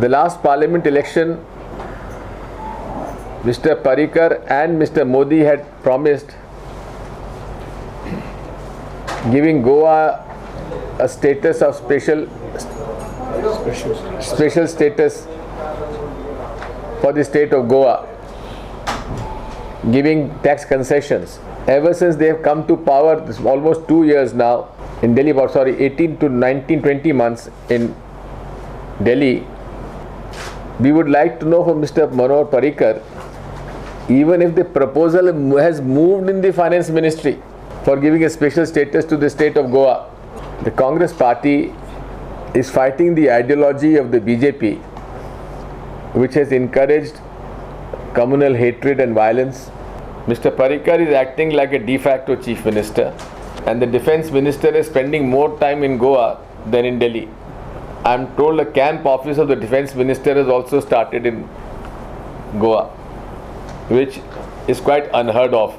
The last parliament election, Mr. Parrikar and Mr. Modi had promised giving Goa a status of special status for the state of Goa, giving tax concessions. Ever since they have come to power, this is almost 2 years now in Delhi, 18 to 19, 20 months in Delhi. We would like to know from Mr. Manohar Parrikar, even if the proposal has moved in the finance ministry for giving a special status to the state of Goa, the Congress party is fighting the ideology of the BJP, which has encouraged communal hatred and violence. Mr. Parrikar is acting like a de facto chief minister, and the defense minister is spending more time in Goa than in Delhi. I am told a camp office of the defense minister has also started in Goa, which is quite unheard of.